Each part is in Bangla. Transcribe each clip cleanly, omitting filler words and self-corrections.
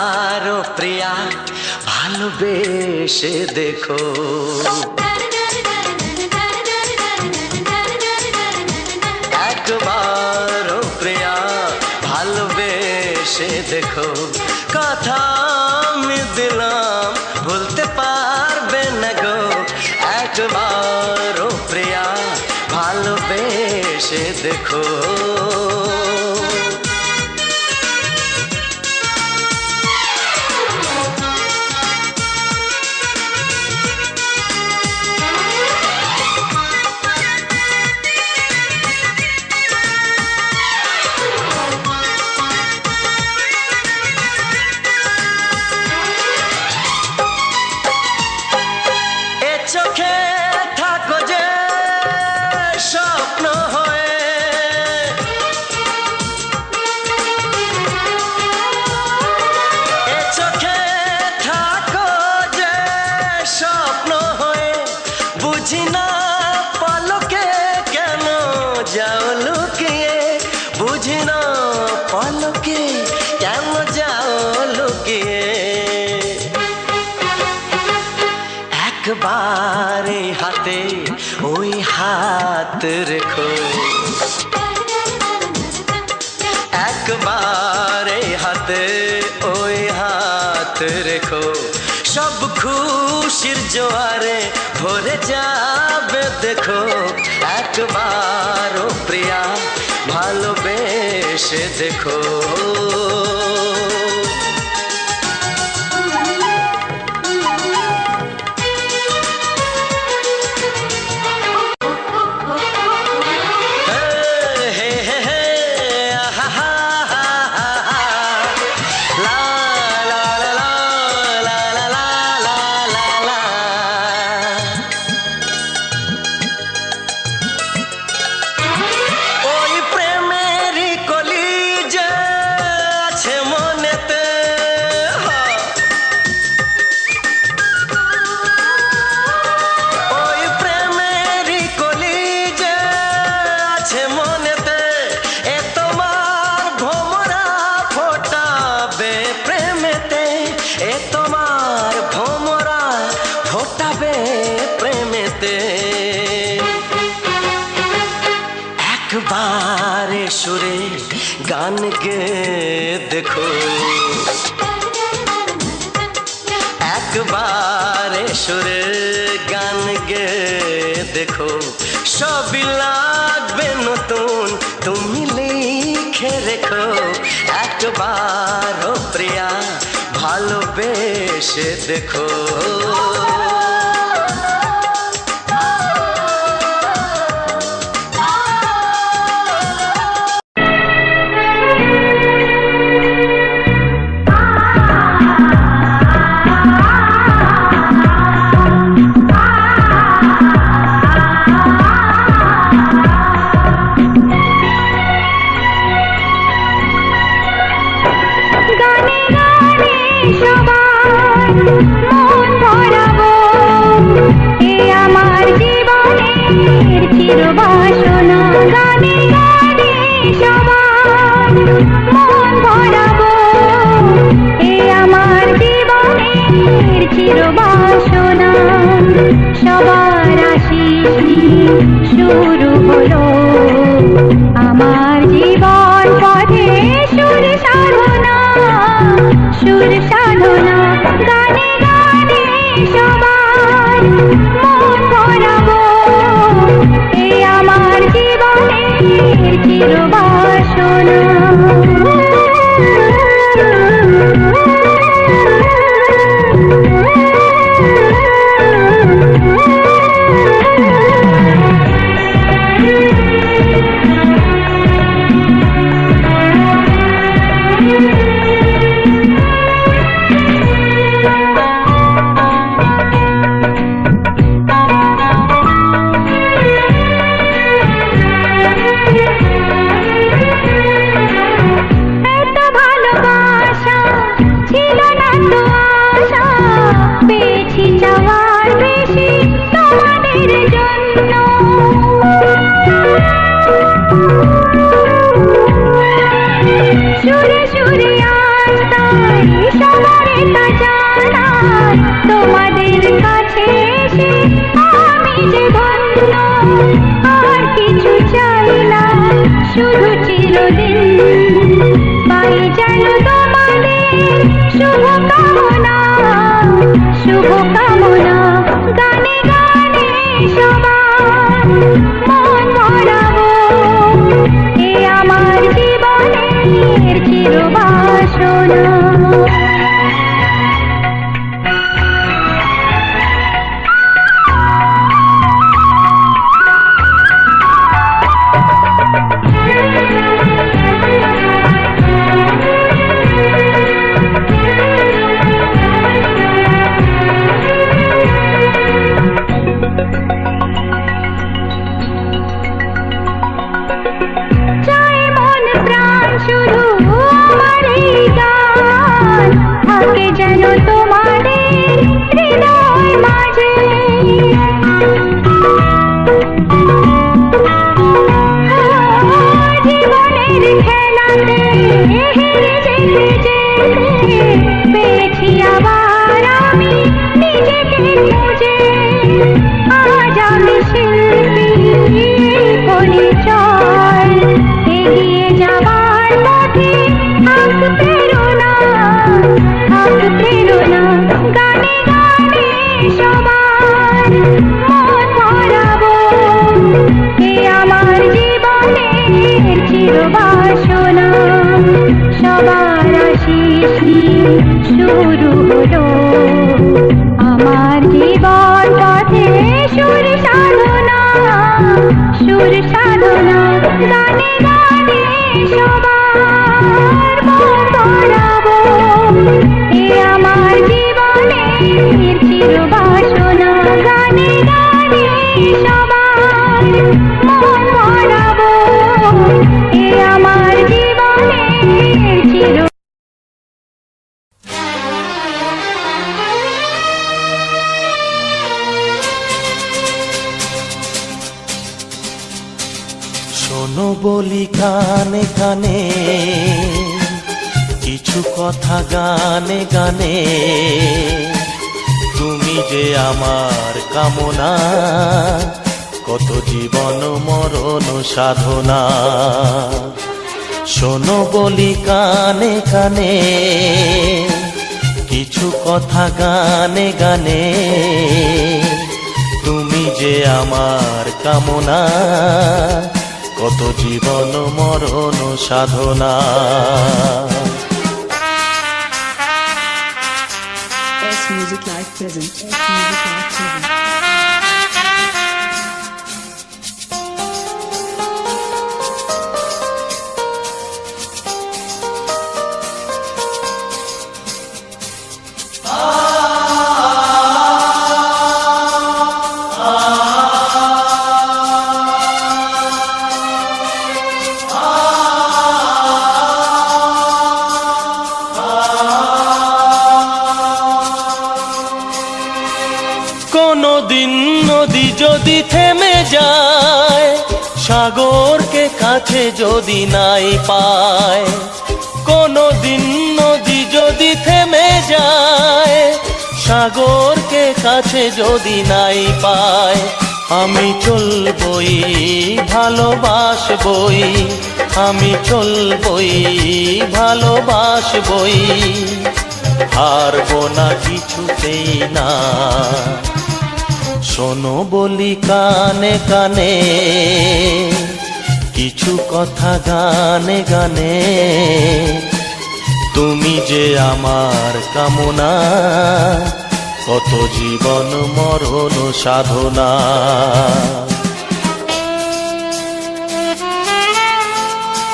একবারও প্রিয়া ভালোবেসে দেখো। একবারও প্রিয়া ভালোবেসে দেখো। কথা আমি দিলাম ভুলতে পারবে না গো। একবারও প্রিয়া ভালোবেসে দেখো। চোখে থাকো যে স্বপ্ন হয়ে, এ চোখে থাকো যে স্বপ্ন হয়ে, বুঝি না পলকে কেন যাও লুকিয়ে, বুঝি না পলকে কেন যাও লুকিয়ে। একবারে হাতে ওই হাত রেখো, একবারে হাতে ওই হাত রেখো। সব খুশির জোয়ারে ভরে যাবে দেখো। একবারও প্রিয়া ভালোবেসে দেখো। একবারে সুরে গান গে দেখো, একবারে সুরে গান গে দেখো। সবই লাগবে নতুন তুমি লিখে রেখো। একবারও প্রিয়া ভালোবেসে দেখো। সবার আশিস শুরু হলো আমার জীবন পথে সুর সাধনা, সুর সাধনা। গানে গানে সবার মন ভরাবো, এই আমার জীবনের চিরবাসনা। সবারে তা জানাই, তোমাদের কাছে এসে আমি যে ধন্য, আর কিছু চাই না, শুধু চিরদিন পাই যেন তোমাদের শুভকামনা, শুভকামনা। গানে গানে সবার মন ভরাবো, এ আমার জীবনের চিরবাসনা। চাই মন প্রাণ শুধু আমার এই গান, থাকে যেন তোমাদের হৃদয় মাঝে। জীবনের খেলাতে হেরে যেতে যেতে পেয়েছি আবার আমি নিজেকে খুঁজে। আজ আমি শিল্পী পরিচয়, এগিয়ে যাবার পথে থাক প্রেরণা, থাক প্রেরণা। গানে গানে সবার মন ভরাবো, এ আমার জীবনের চিরবাসনা। সবার আশিস নিয়ে শুরু হলো আমার জীবন পথে সুর সাধনা, সুর সাধনা। গানে গানে সবার মন ভরাবো, এ আমার জীবনের চিরবাসনা। গানে গানে সবার মন ভরাবো, এ আমার জীবনের চির। শোনো বলি কানে কানে, কিছু কথা গানে গানে। তুমি যে আমার কামনা, কত জীবন মরণ সাধনা। শোনো বলি কানে কানে, কিছু কথা গানে গানে। তুমি যে আমার কামনা, কত জীবন মরণ সাধনা। S Music Live present. S Music Live present. কোনদিন নদী যদি থেমে যায়, সাগরকে কাছে যদি নাই পায়। কোনদিন নদী যদি থেমে যায়, সাগরকে কাছে যদি নাই পায়। আমি চলবই ভালোবাসবই, আমি চলবই ভালোবাসবই। হারবো না কিছুতেই না। শোনো বলি কানে কানে, কিছু কথা গানে গানে। তুমি যে আমার কামনা, কত জীবন মরণ সাধনা। S Music Live present.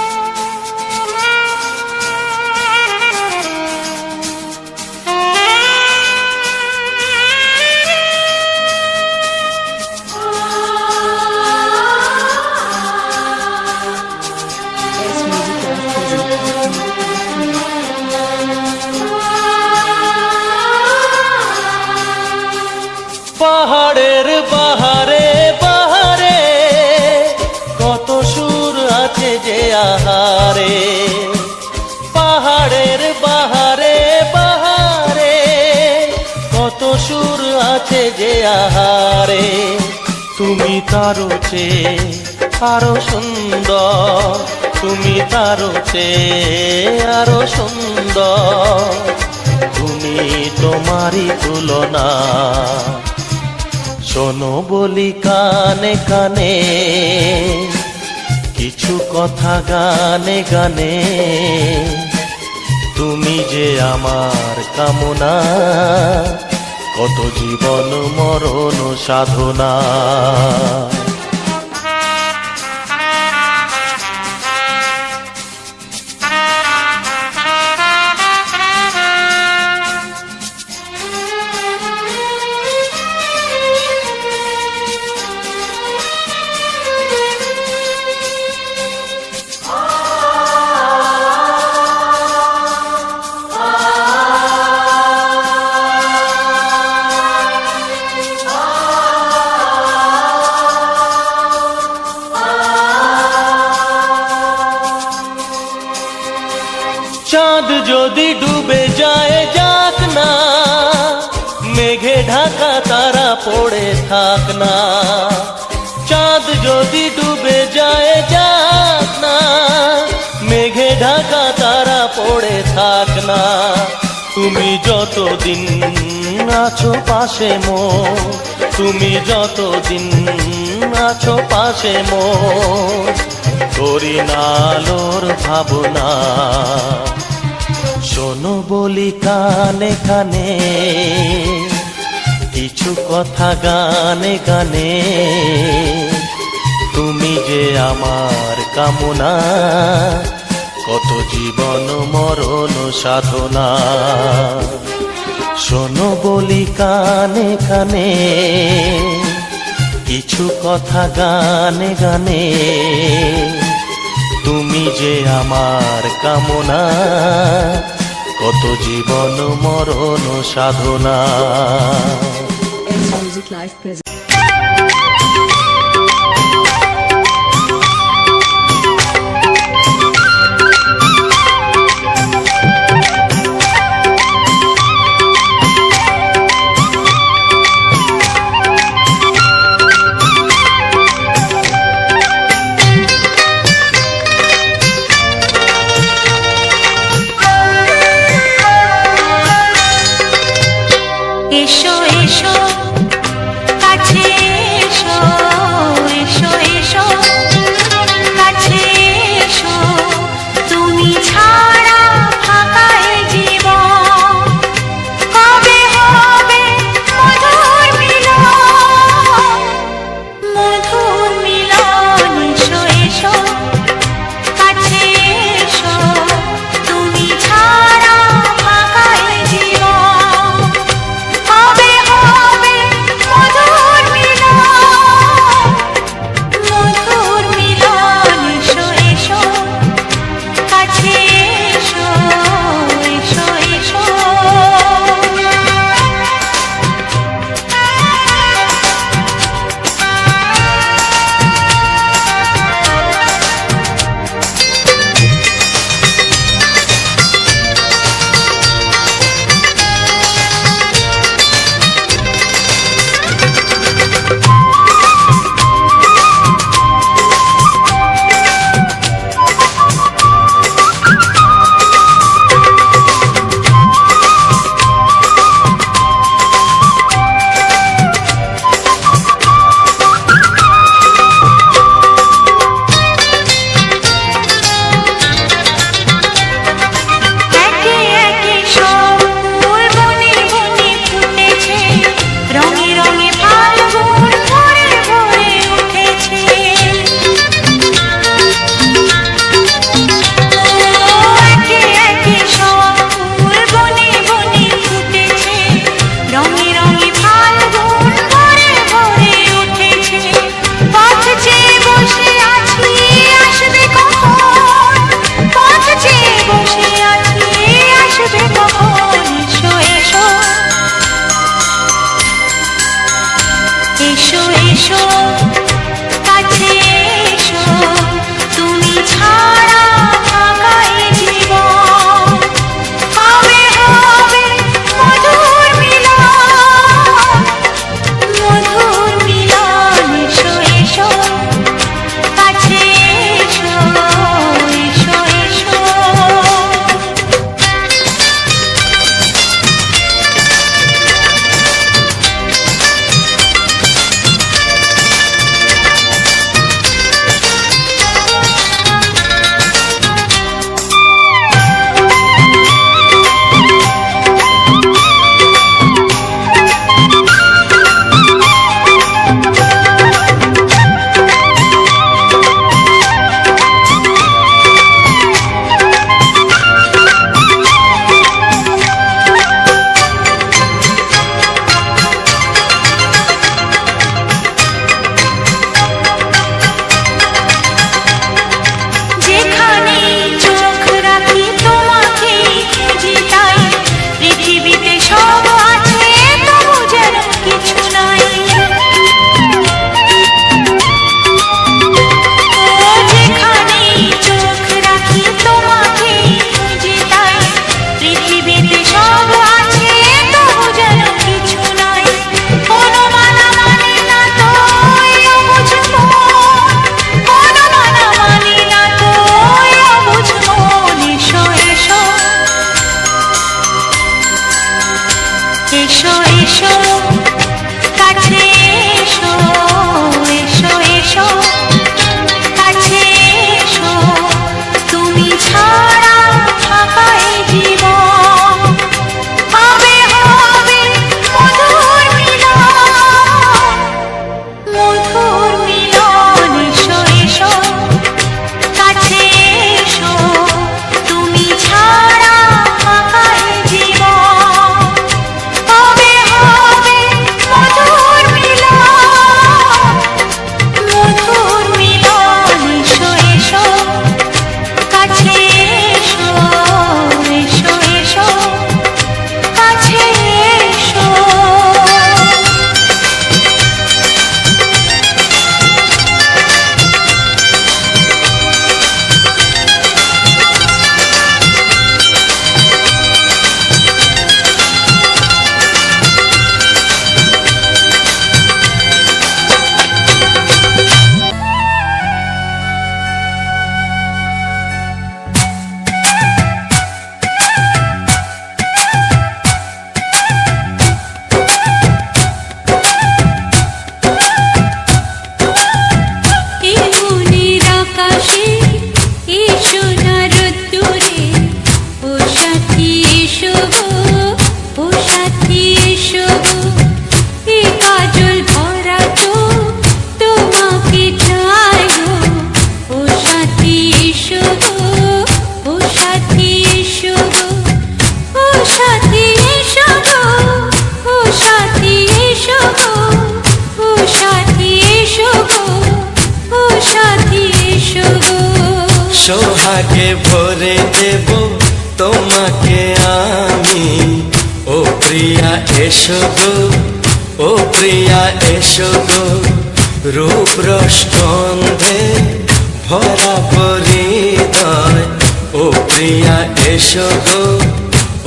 পাহাড়ের বাহারে বাহারে, কত সুর আছে যে আহারে। পাহাড়ের বাহারে আহারে তুমি তারও চেয়ে আরো সুন্দর, তুমি তারও চেয়ে আরো সুন্দর, তুমি তোমারই তুলনা। শোনো বলি কানে কানে কিছু কথা গানে গানে, তুমি যে আমার কামনা, কত জীবন মরণ সাধনা। চাঁদ যদি ডুবে যায় যাক না, মেঘে ঢাকা তারা পড়ে থাক না। চাঁদ যদি ডুবে যায় যাক না, মেঘে ঢাকা তারা পড়ে থাক না। তুমি যতদিন আছো পাশে মোর, তুমি যতদিন আছো পাশে মোর, করি না আলোর ভাবনা। শোনো বলি কানে কানে কিছু কথা গানে গানে, তুমি যে আমার কামনা, কত জীবন মরণ সাধনা। শোনো বলি কানে কানে কিছু কথা গানে গানে, তুমি যে আমার কামনা, কত জীবন মরণ সাধনা। S Music Live present. এসো এসো কাছে এসো, এসো এসো কাছে এসো, তুমি ছাড়া ফাঁকা এ জীবন, কবে হবে মধুর মিলন, মধুর মিলন। এসো এসো কাছে এসো, তুমি ছাড়া ফাঁকা এ জীবন, কবে হবে এসো এসো কাছে এসো এসো এসো কাছে এসো তুমি ছাড়া ফাঁকা এই জীবন হবে হবে মধুর মিলন মধুর মিলন এসো এসো কাছে এসো তুমি ছাড়া ফাঁকা এই জীবন হবে হবে মধুর মিলন মধুর মিলন এসো এসো কাছে এসো এসো এসো কাছে এসো এই মনের আকাশে এই সোনার রোদ্দুরে ও সাথী এসো গো ও সাথী এসো গো এই কাজল ভরা চোখ তোমাকে চাই গো ও সাথী এসো গো ও সাথী এসো গো ও সাথী এসো গো ও সাথী এসো গো ও সাথী এসো গো ও সাথী এসো গো সোহাগে ভরে দেব তোমাকে আমি ও প্রিয়া এসো গো ও প্রিয়া এসো গো রূপ রসগন্ধে ভরা হৃদয় ও প্রিয়া এসো গো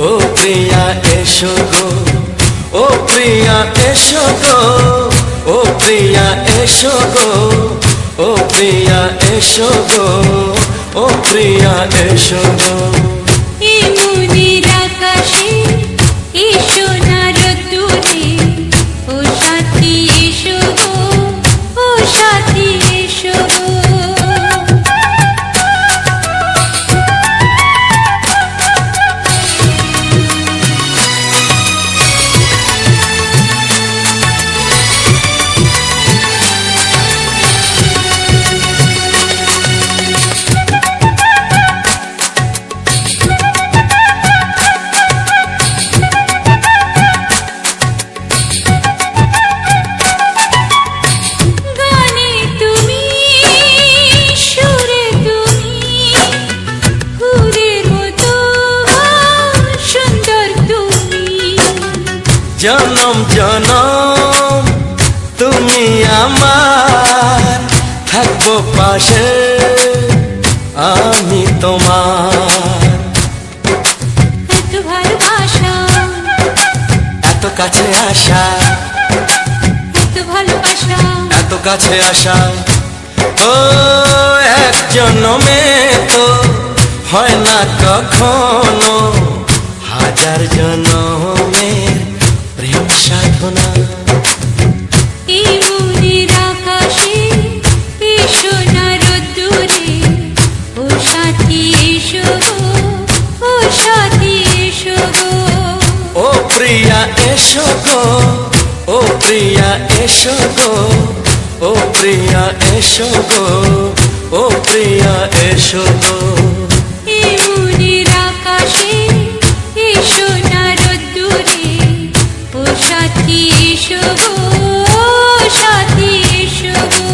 ও প্রিয়া এসো গো ও প্রিয়া এসো গো ও প্রিয়া এসো গো ও প্রিয়া এসো গো ও প্রিয়া এসো গো এই মনের আকাশে এই সোনার রোদ্দুরে ও সাথী এসো গো ও সাথী এসো গো গানে তুমি সুরে তুমি ফুলের মতো সুন্দর তুমি জনম জনম তুমি আমার থাকবো পাশে আমি তোমার এত ভালোবাসা এত কাছে আসা এত ভালোবাসা এত কাছে আসা ও এক জন্মে তো হয় না কখনো হাজার জন্মের প্রেম সাধনা এই মনের আকাশে এই সোনার রোদ্দুরে ও সাথী এসো গো ও সাথী এসো গো ও প্রিয়া এসো গো ও প্রিয়া এসো গো ও প্রিয়া এসো গো ও প্রিয়া এসো গো এই মনের আকাশে এই সোনার রোদ্দুরে ও সাথী এসো গো ও সাথী এসো গো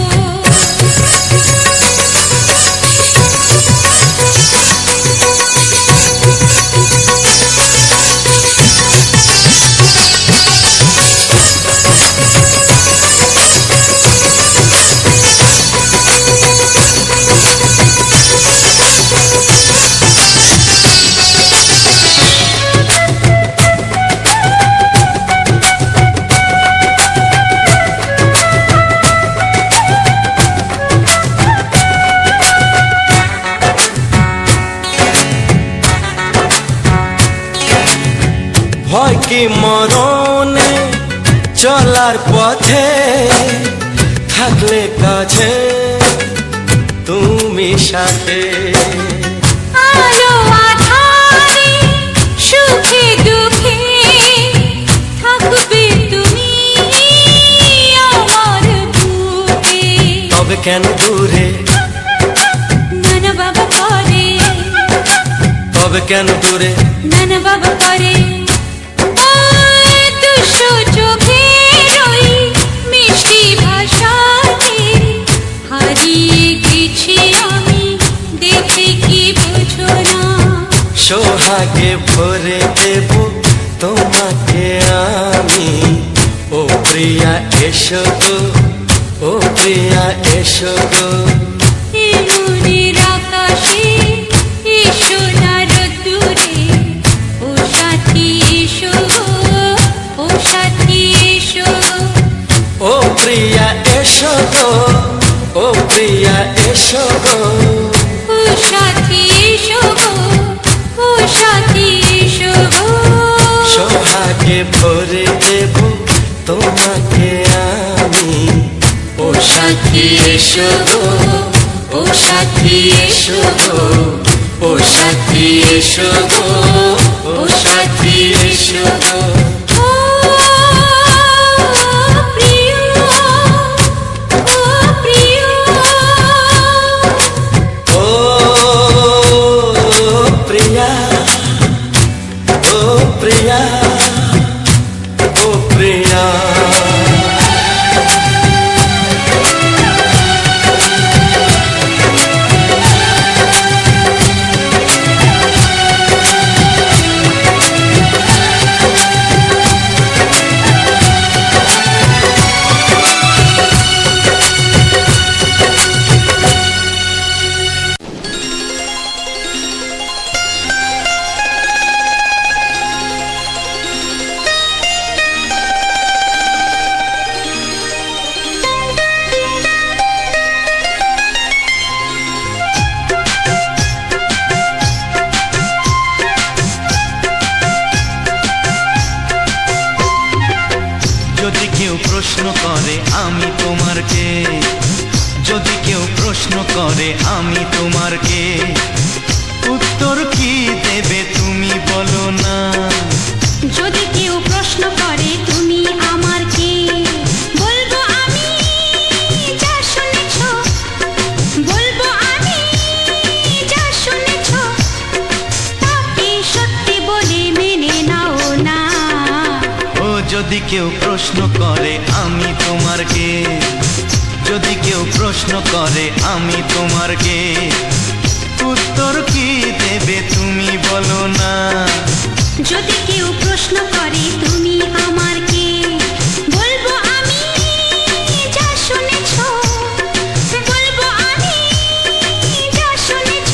কি মরণে চলার পথে থাকলে কাছে তুমি সাথে। আলো আঁধারে সুখে দুঃখে থাকবে তুমি আমার বুকে। তবে কেন দূরে, নানা বাবা করে, তবে কেন দূরে, নানা বাবা করে। ওই দুশো চোখের ওই মিষ্টি ভাষাতে হারিয়ে গেছি আমি, দেখে কি বুঝো না। সোহাগে ভরে দেব তোমাকে আমি, ও প্রিয়া এসো গো, ও প্রিয়া এসো গো। এই মনের আকাশে এসো না রোদ্দুরে, ও সাথী এসো গো, ও সাথী এসো। ও প্রিয়া এসো গো, ও প্রিয়া এসো গো। ও সাথী এসো গো, ও সাথী এসো গো। সোহাগে ভরে দেব তোমাকে আমি, ও সাথী এসো গো, ও সাথী এসো গো, ও সাথী এসো গো, ও সাথী এসো গো। ও প্রিয়, ও প্রিয়, ও প্রিয়া, ও প্রিয়া, ও প্রিয়া। যদি কেউ প্রশ্ন করে আমি তোমার কে, যদি কেউ প্রশ্ন করে আমি তোমার কে, উত্তর কি দেবে তুমি বলো না। যদি কেউ প্রশ্ন করে তুমি আমার কে, বলবো আমি যা শুনেছ, বলবো আমি যা শুনেছ, তাকে সত্যি বলে মেনে নাও না। ও যদি কেউ প্রশ্ন করে আমি তোমার কে, যদি কেউ প্রশ্ন করে আমি তোমার কে, উত্তর কি দেবে তুমি বলো না। যদি কেউ প্রশ্ন করে তুমি আমার কে, বলবো আমি যা শুনেছ, বলবো আমি যা শুনেছ,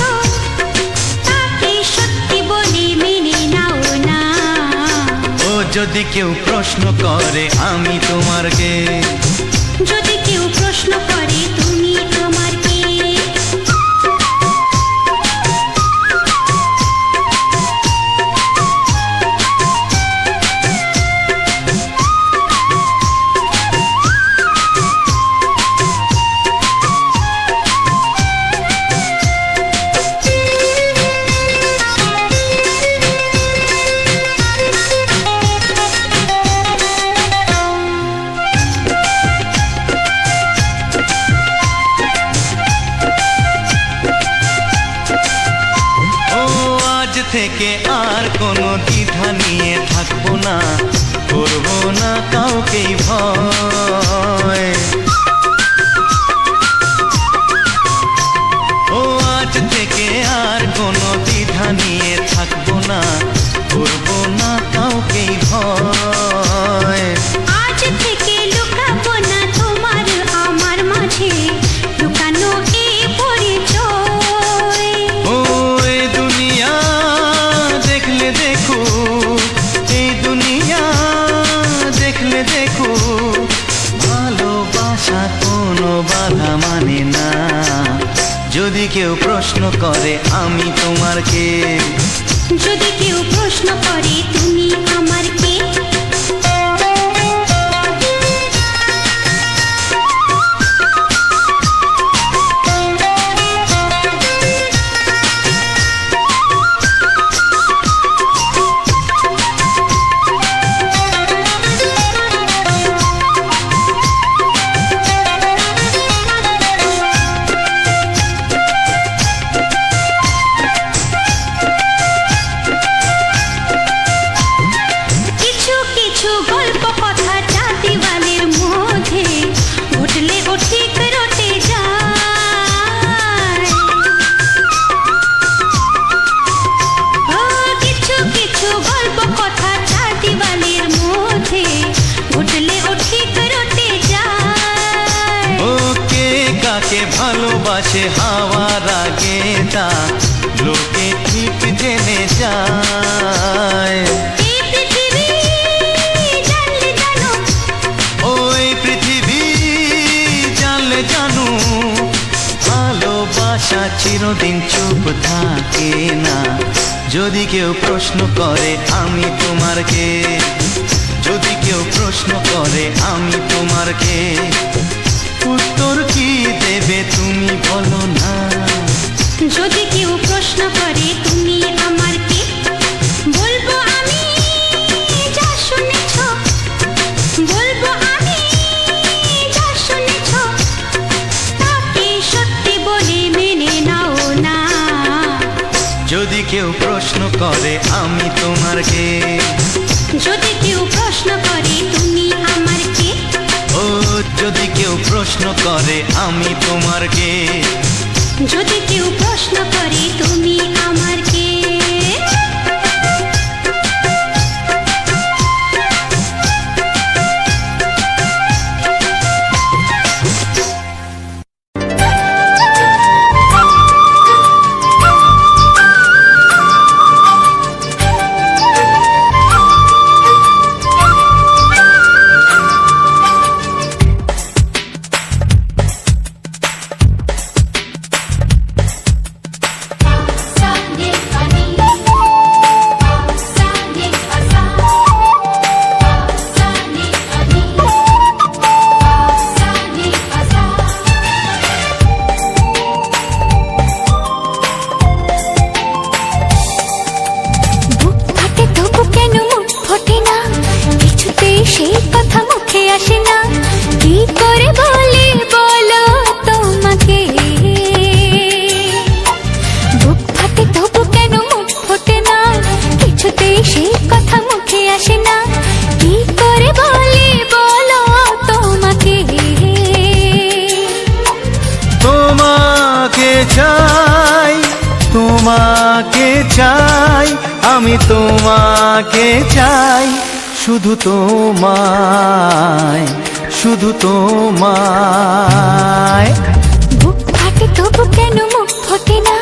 তাকে সত্যি বলে মেনে নাও না। ও যদি কেউ প্রশ্ন করে আমি তোমার কে, যদি কেউ প্রশ্ন করে তুমি আমার কে। থেকে আর কোনো দ্বিধা নিয়ে থাকবো না, করবো না কাউকেই ভয়। ও আজ থেকে আর কোনো দ্বিধা নিয়ে থাকবো না, করবো না কাউকেই ভয়। আজ থেকে লুকাবো না তোমার আমার মাঝে লুকানো এই পরিচয়। ও এই দুনিয়া দেখলে দেখো, এই দুনিয়া দেখলে দেখো, ভালোবাসা কোনো বাধা মানে না। যদি কেউ প্রশ্ন করে আমি তোমার কে, যদি কেউ প্রশ্ন করে তুমি আমার কে, ভালোবাসে হাওয়ার আগে তা লোকে ঠিক জেনে যায়। এই পৃথিবী জানলে জানো, ওই পৃথিবী জানলে জানু, ভালোবাসা চিরদিন চুপ থাকে না। যদি কেউ প্রশ্ন করে আমি তোমার কে, যদি কেউ প্রশ্ন করে আমি তোমার কে, উত্তর কি দেবে তুমি বলো না। যদি কেউ প্রশ্ন করে তুমি আমার কে, বলবো আমি যা শুনেছ, বলবো আমি যা শুনেছ, তাকে সত্যি বলে মেনে নাও না। যদি কেউ প্রশ্ন করে আমি তোমার কে, যদি কেউ প্রশ্ন করে তুমি আমার কে, ও যদি কেউ প্রশ্ন করে আমি তোমার কে, যদি কেউ প্রশ্ন করে তুমি আমার কে। সেই কথা মুখে আসে না, কি করে বলি বলো তোমাকে। বুক ফাটে তবু কেন মুখ ফোটে না, কিছুতেই সেই কথা মুখে আসে না, কি করে বলি বলো তোমাকে। তোমাকে চাই, তোমাকে চাই, আমি তোমাকে চাই, শুধু তোমায়, শুধু তোমায়। বুক ফাটে তবু কেন মুখ ফোটে না,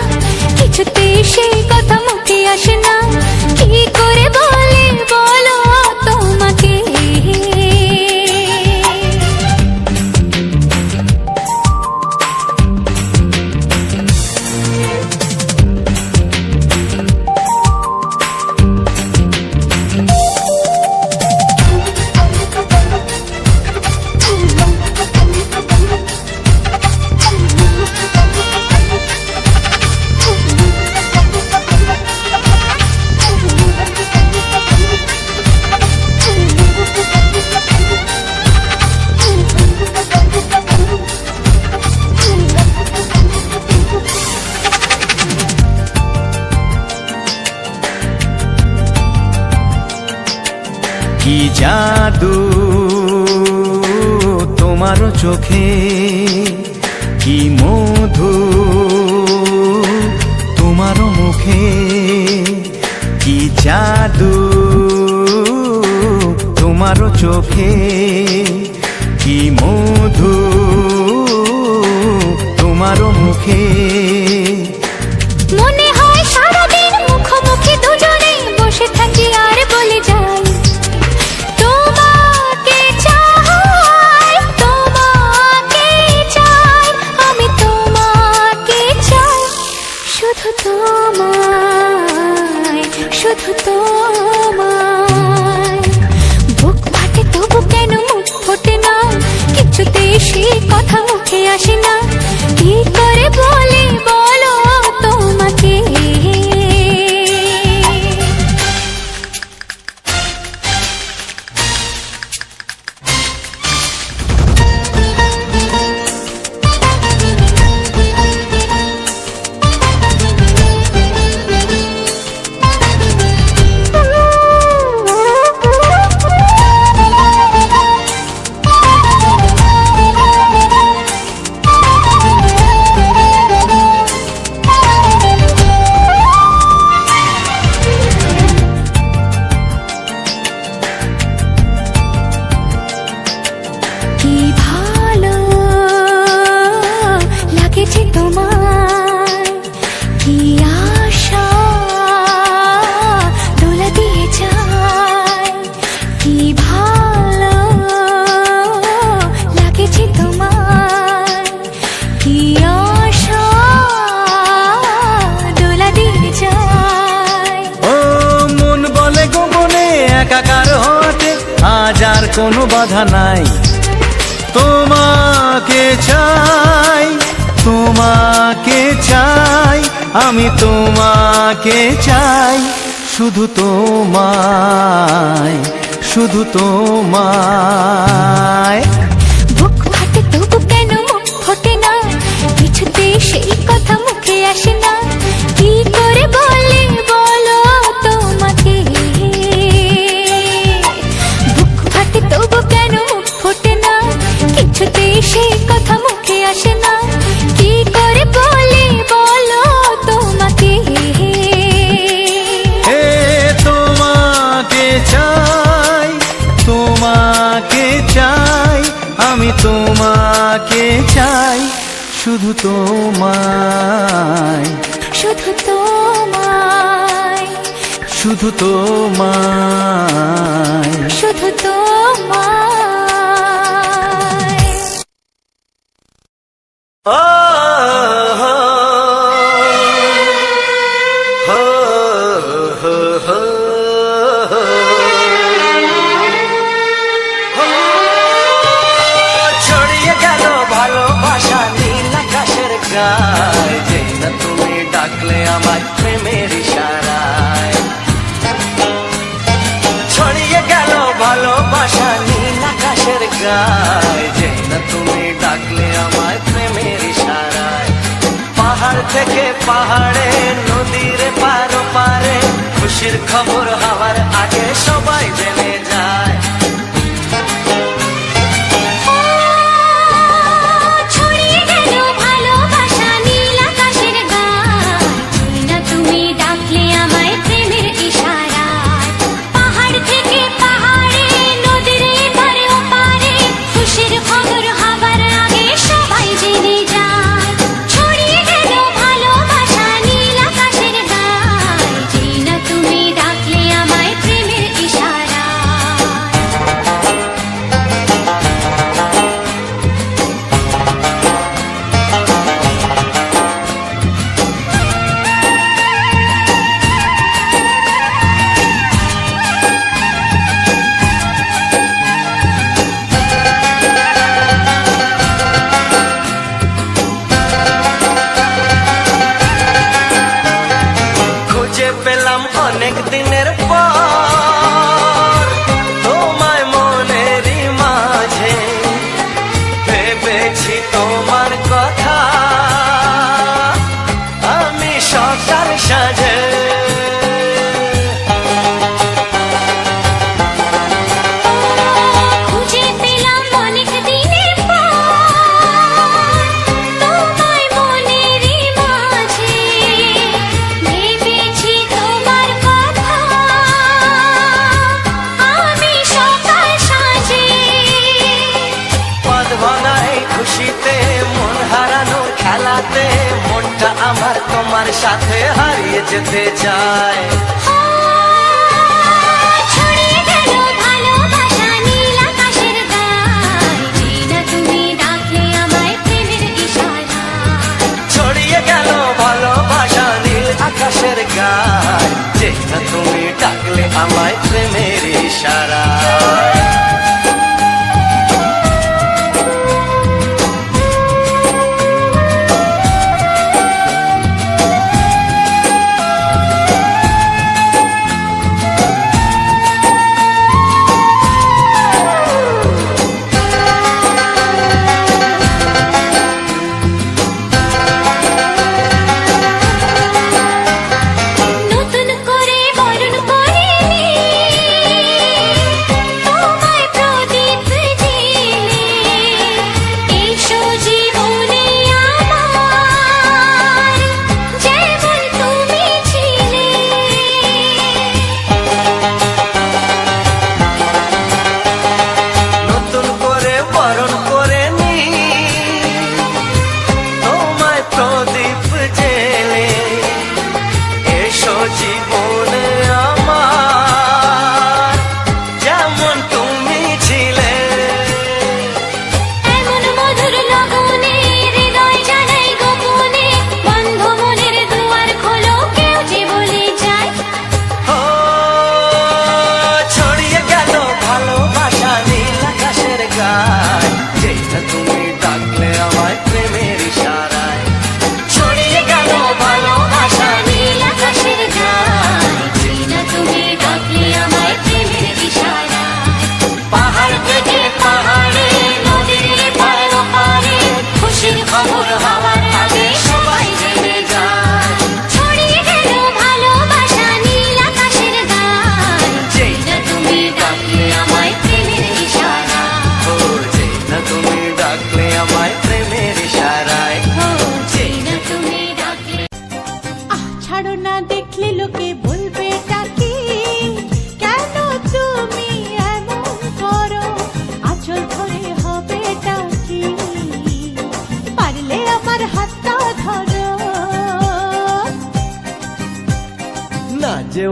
কিছুতেই সেই কথা মুখে আসে না, কি করে বলি বলো তোমাকে। কি জাদু তোমারও চোখে, কি মধু তোমারও মুখে, কি জাদু তোমারও চোখে, কি মধু তোমারও মুখে। মনে হয় সারাদিন মুখোমুখি দুজনে বসে থাকি আর বলে যাই, তোমাকে চাই, তোমাকে চাই, আমি তোমাকে চাই, শুধু তোমায়, শুধু তোমায়। বুক ফাটে তবু কেন মুখ ফোটে না, কিছুতেই সেই কথা মুখে আসে না, কি করে বলে কোনো বাধা নাই। তোমাকে চাই, তোমাকে চাই, আমি তোমাকে চাই, শুধু তোমায়, শুধু তোমায়। বুক ফাটে তবু কেন মুখ ফোটে না, কিছুতে সেই কথা মুখে আসে না, কি করে বলি বলো তোমাকে। বুক ফাটে তবু কেন মুখ ফোটে না, কিছুতে সেই কথা মুখে আসে না, কি করে বলি বলো তোমাকে। এ তোমাকে চাই, তোমাকে চাই, আমি তোমাকে চাই, শুধু তোমায়, শুধু তোমায়, শুধু তোমায়। শুধু তোমায়। ও হো হো হো হো ছড়িয়ে গেল ভালোবাসা নীল আকাশের গায়, যেই না তুমি ডাকলে আমার প্রেমের ইশারায়। ছড়িয়ে গেল ভালোবাসা নীল আকাশের গায়, যেই না তুমি ডাকলে আমার প্রেমের ইশারায়। পাহাড় থেকে পাহাড়ে, নদীর পারো পারে, খুশির খবর হওয়ার আগে সবাই জেনে যায়। ছড়িয়ে গেল ভালোবাসা নীল আকাশের গায়, না তুমি ডাকলে আমায় প্রেমের ইশারায়। পাহাড় থেকে পাহাড়ে, নদীর এপারে ওপারে, খুশির খবর হবার আগে সবাই জেনে যায়। ছড়িয়ে গেল ভালোবাসা নীল আকাশের গায়, না তুমি ডাকলে আমায় প্রেমের ইশারায়। খুঁজে পেলাম অনেক দিনের পর তোমায় মনেরই মাঝে, ভেবেছি তোমার কথা আমি সকাল সাজে। খুঁজে পেলাম অনেক দিনের পর তোমায় মনেরই মাঝে, ভেবেছি তোমার কথা আমি সকাল সাজে। পদ ভাঙাই খুশিতে, মন হারানোর খেলাতে, মনটা আমার তোমার সাথে হারিয়ে যেতে চায়। ছড়িয়ে গেল ভালোবাসা নীল আকাশের গায়, না তুমি ডাকলে আমায় প্রেমের ইশারায়। ছড়িয়ে গেল ভালোবাসা নীল আকাশের গায়, যে না তুমি ডাকলে আমায় প্রেমের ইশারায়।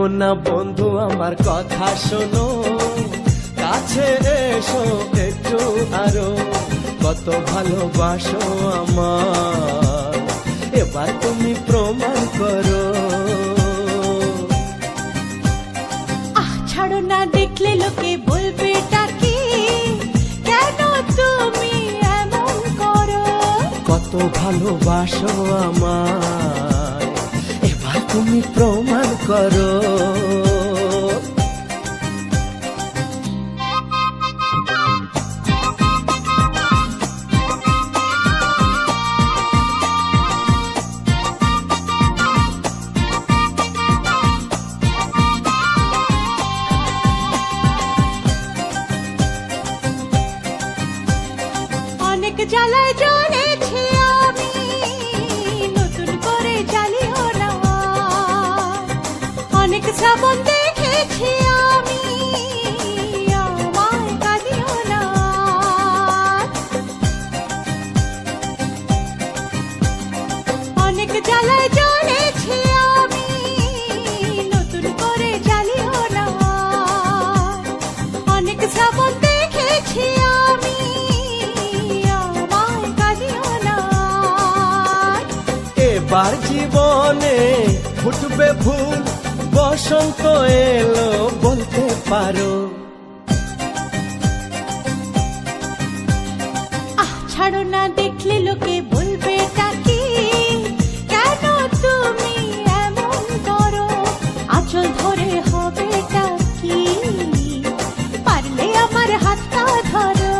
যেও না বন্ধু আমার কথা শোনো, কাছে এসো একটু আরো, কত ভালোবাসো আমার, এবার তুমি প্রমাণ করো। আহ ছাড়ো না, দেখলে লোকে বলবে এটা কি, কেন তুমি এমন করো? কত ভালোবাসো আমায়, এবার তুমি প্রমাণ করো। অনেক জ্বালায় জ্বলেছি আমি, নতুন করে জ্বালিও না। অনেক শ্রাবণ দেখেছি আমি, আমায় কাঁদিও না। অনেক জ্বালায় জ্বলেছি আমি, নতুন করে জ্বালিও না। অনেক শ্রাবণ দেখেছি আমি, আমায় কাঁদিও না। এবার জীবনে ফুটবে ফুল, বসন্ত এলো বলতে পারো। আহ ছাড়ো না, দেখলে লোকে বলবে এটা কি, কেন তুমি এমন করো? আঁচল ধরে হবে এটা কি, পারলে আমার হাতটা ধরো।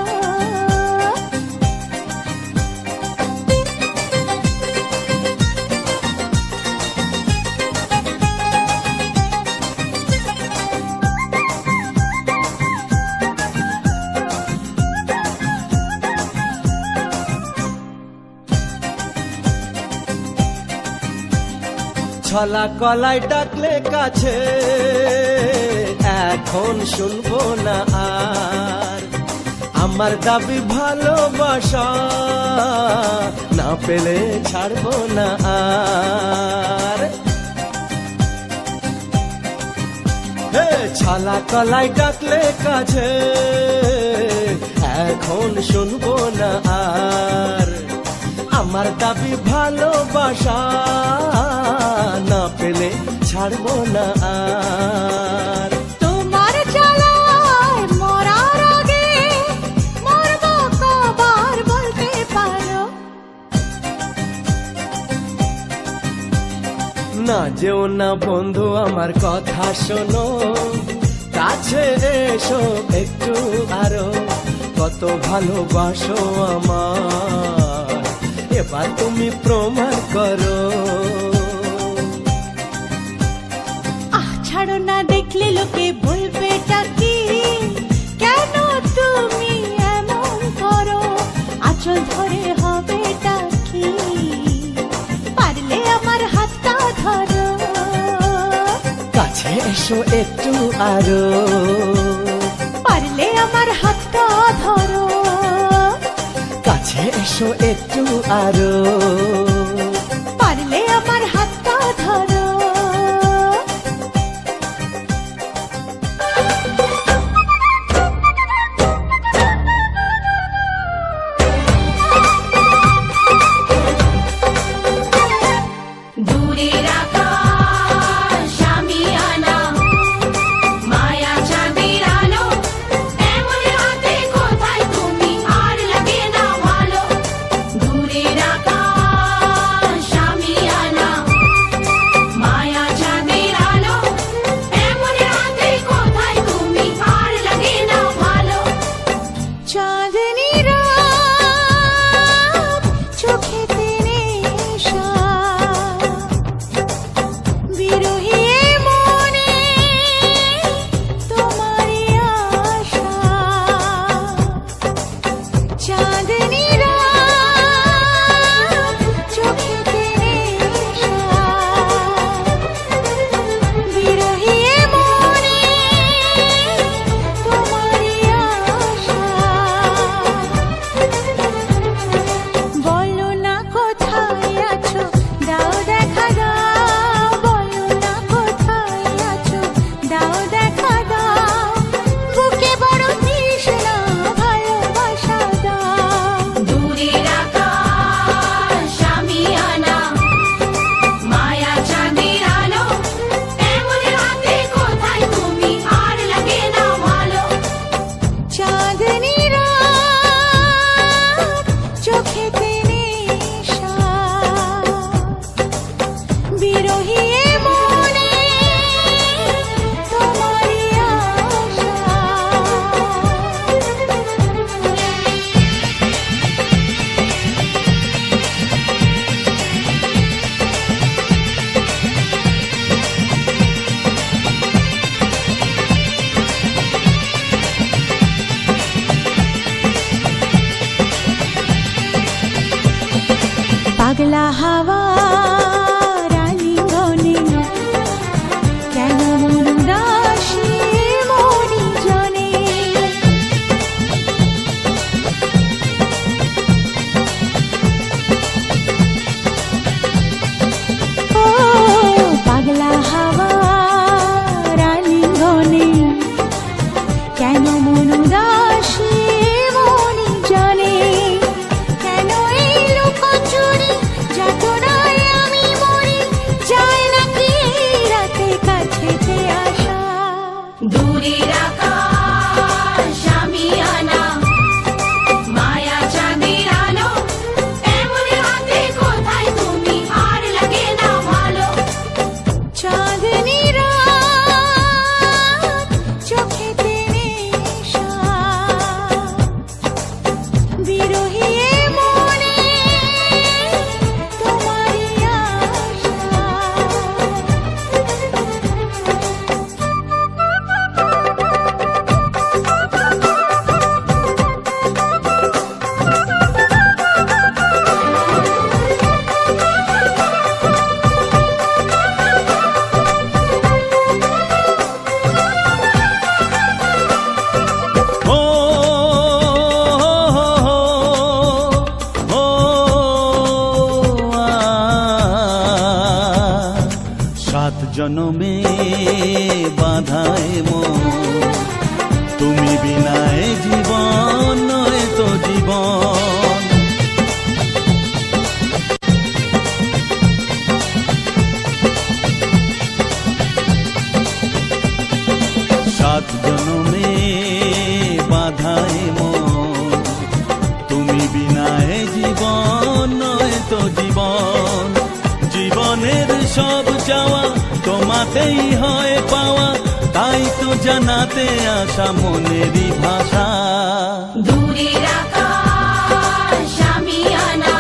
ছলা কলাই ডাকলে কাছে, এখন শুনবো না আর, আমার দাবি ভালোবাসা, না পেলে ছাড়বো না আর। হে ছলা কলাই ডাকলে কাছে, এখন শুনবো না আর, আমার দাবি ভালোবাসা, না পেলে ছাড়বো না আর। তোমার জ্বালায় মরার আগে মরবো কবার বলতে পারো? না যেও না বন্ধু আমার কথা শোনো, কাছে এসো একটু আরো, কত ভালোবাসো আমার, এবার তুমি প্রমাণ করো। আহ ছাড়ো না, দেখলে লোকে বলবে এটা কি, কেন তুমি এমন করো? আঁচল ধরে হবে এটা কি, পারলে আমার হাতটা ধরো। কাছে এসো একটু আরো, পারলে আমার হাতটা ধরো। কাছে এসো একটু আরো, পারলে আমার হাতটা ধরো। দূরের আকাশ আমি আনা, মায়া চাঁদের আলো, এমন হাতে কোথায় তুমি আর লাগে না ভালো। দূরের আকাশ পাগলা হাওয়া রানী গনে কেন মন উদাসী মনি জনে ও পাগলা হাওয়া রানী গনে কেন মন উদাসী মনি জনে কেন এই লুকোচুরি যাতনায় আমি মরি যায় নাকি এই রাতে কাছেতে আসা দূরের আকাশ আমি আনা মায়া চাঁদের আলো এমন হাতে কোথায় তুমি আর লাগে না ভালো চাঁদনি রাত চোখেতে নেশা বিরহী এ মনে তোমারই আশা ও ও সাত জনমে বাধায় মন তুমি বিনায় জীবন নয় তো জীবন সাত জনমে বাধায় মন তুমি বিনায় জীবন নয় তো জীবন জীবনের সব চাওয়া তোমাতেই হয় পাওয়া তাই তো জানাতে আসা মনেরই ভাষা দূরের আকাশ আমি আনা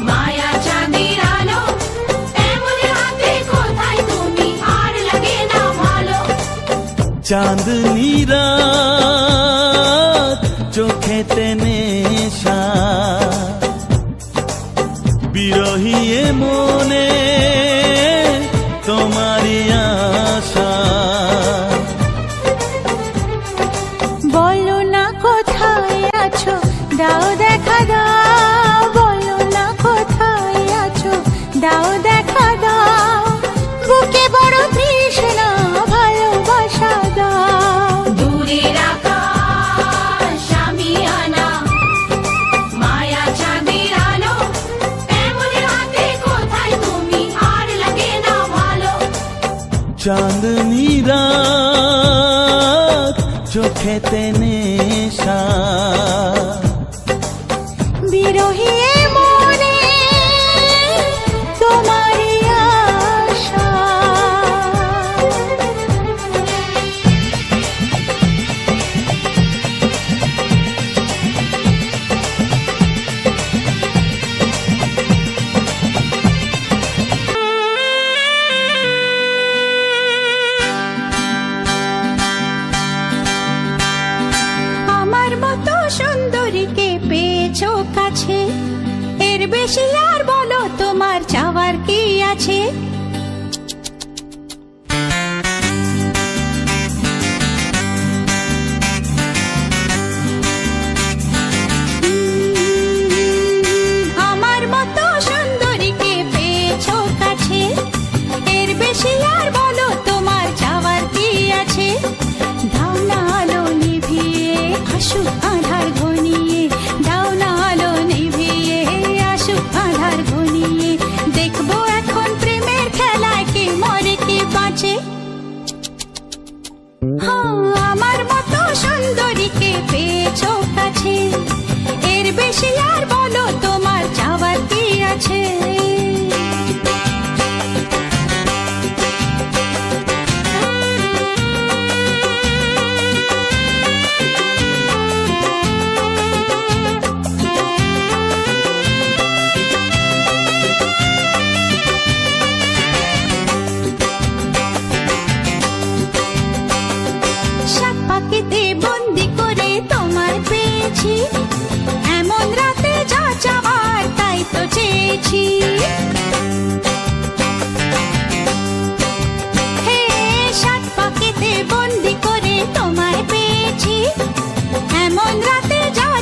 মায়া চাঁদের আলো এমন হাতে কোথায় তুমি আর লাগে না ভালো চাঁদনি রাত চোখেতে নেশা বিরহী এ মনে তোমারই আশা বলো না কোথায় আছো দাও দেখা দাও বলো না কোথায় আছো দাও দেখা দাও বুকে বড় তৃষ্ণা ভালোবাসা দাও দূরের আকাশ আমি আনা মায়া চাঁদের আলো এমন হাতে কোথায় তুমি আর লাগে না ভালো চাঁদনি রাত চোখেতে নেশা বিরহী এ মনে তোমারই আশা আমার মতো সুন্দরীকে পেয়েছো কাছে এর বেশি আর বলো তোমার চাওয়ার কি আছে আমার মতো সুন্দরীকে পেয়েছো কাছে এর বেশি আর বলো তোমার চাওয়ার কি আছে দাও না আলো নিভিয়ে আসুক আধার ঘনিয়ে দাও না আলো নিভিয়ে আসুক আধার ঘনিয়ে দেখবো এখন প্রেমের খেলায় কে মরে কে বাঁচে হ্যাঁ আমার মতো সুন্দরীকে পেয়েছো কাছে এর বেশি আর বলো তোমার চাওয়ার কি আছে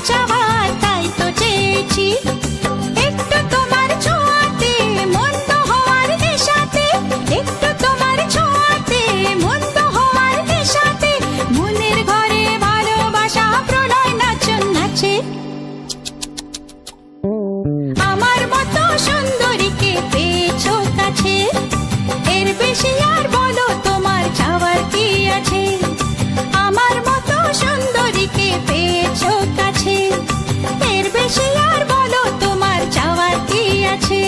চাওয়া তাই তো চেয়েছি একটু তোমার ছোঁয়াতে মন্দ হওয়ার নেশাতে, একটু তোমার ছোঁয়াতে মন্দ হওয়ার নেশাতে, মনের ঘরে ভালোবাসা প্রলয় নাচন নাচে। আমার মতো সুন্দরীকে পেয়েছো কাছে, এর বেশি আর বলো তোমার চাওয়ার কি আছে। আমার মতো সুন্দরীকে পেয়েছো কাছে, এর বেশি আর বলো তোমার চাওয়ার কি আছে।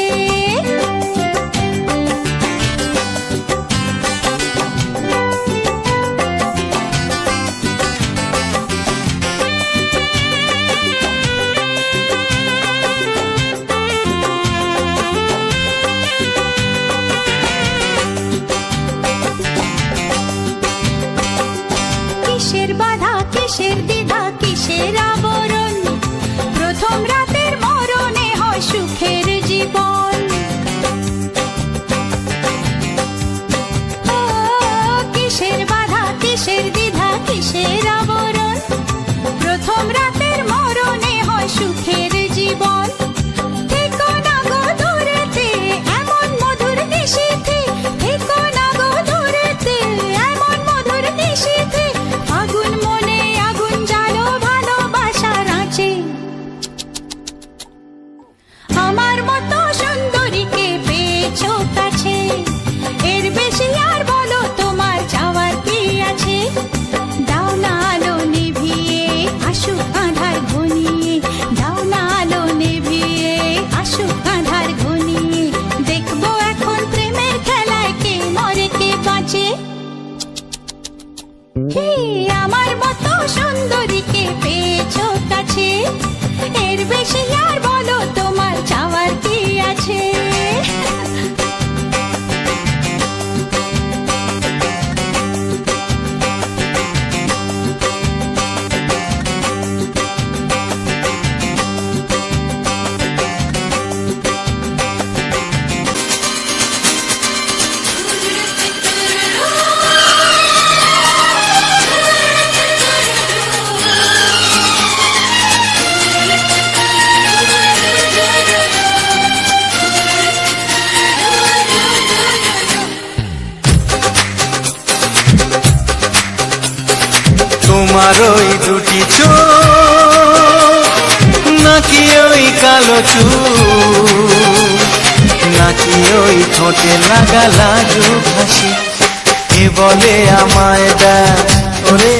কিসের বাধা কিসের দ্বিধা কিসের আবরণ, প্রথম রাতের মরণে হয় সুখের জীবন। ও, কিসের বাধা কিসের দ্বিধা কিসের আবরণ, প্রথম রাতের মরণে হয় সুখের জীবন। থেকো না গো দূরেতে এমন মধুর নিশীথে, থেকো না গো দূরেতে এমন মধুর নিশীথে, আগুন মনে আগুন জ্বালো ভালোবাসার আঁচে। আমার মতো সুন্দরীকে পেয়েছো কাছে, এর বেশি আর বলো তোমার চাওয়ার কি আছে। দাও না আলো নিভিয়ে আসুক আঁধার ঘনিয়ে, দাও না আলো নিভিয়ে আসুক আঁধার ঘনিয়ে, দেখবো এখন প্রেমের খেলায় কে মরে কে বাঁচে। হে আমার মতো সুন্দরীকে পেয়েছো কাছে, এর বেশি আর বলো তোমার চাওয়ার কি আছে। তোমার ওই দুটি চোখ নাকি ওই কালো চুল, নাকি ওই ঠোঁটে লাগা লাজুক হাসি, এ বলে আমায় দেয় ওরে,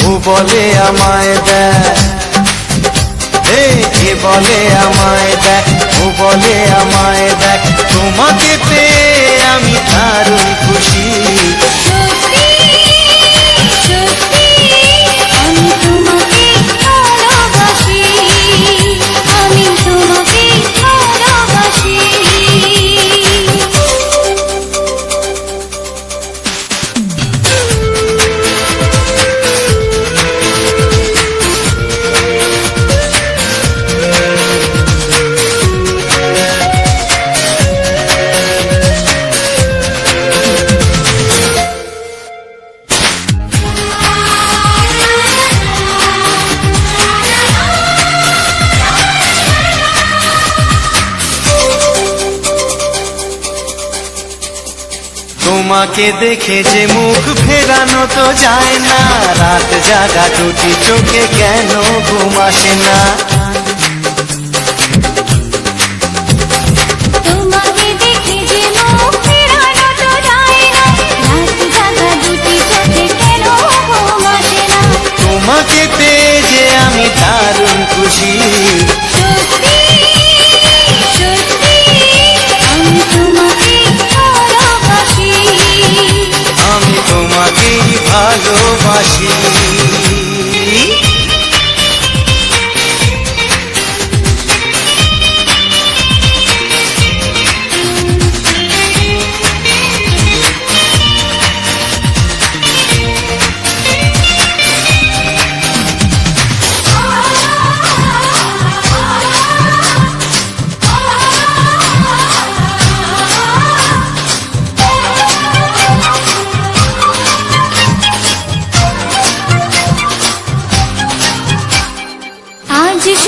ও বলে আমায় দেয়, এ বলে আমায় দেখ, ও বলে আমায় দেখ, তোমাকে পেয়ে আমি দারুণ খুশি। সত্যি সত্যি আমি তোমাকে ভালোবাসি, আমি তোমাকে ভালোবাসি। তোমাকে দেখে যে মুখ ফেরানো তো যায় না, রাত জাগা দুটি চোখে কেন ঘুম আসে না। তোমাকে দেখে যে মুখ ফেরানো তো যায় না, রাত জাগা দুটি চোখে কেন ঘুম আসে না। তোমাকে পেয়ে যে আমি দারুণ খুশি। সত্যি সত্যি আমি তোমাকে ভালোবাসি, আমি তোমাকেই ভালোবাসি।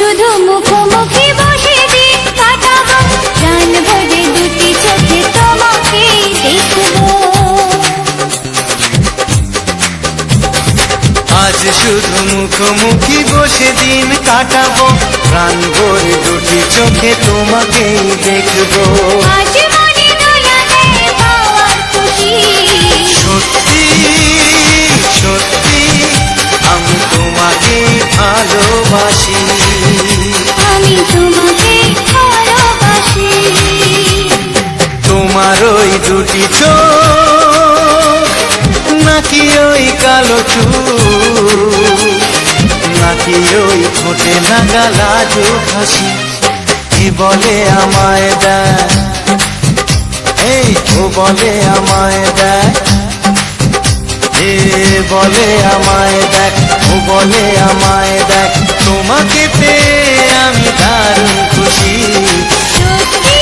শুধু মুখোমুখি বসে দিন কাটাবো, প্রাণ ভরে দুটি চোখে তোমাকে দেখবো। আজ শুধু মুখোমুখি বসে দিন কাটাবো, প্রাণ ভরে দুটি চোখে তোমাকেই দেখবো। আজ মনে দোলাতে পাওয়ার খুশি, সত্যি সত্যি আমি তোমাকে ভালোবাসি, আমি তোমাকে ভালোবাসি। তোমার ওই দুটি চোখ নাকি ওই কালো চুল, নাকি ওই ঠোঁটে লাগা লাজুক হাসি, কি বলে আমায় দেয়, এই ও বলে আমায় দেয়, এ বলে আমায় দেখ, ও বলে আমায় দেখ, তোমাকে পেয়ে আমি দারুণ খুশি। সত্যি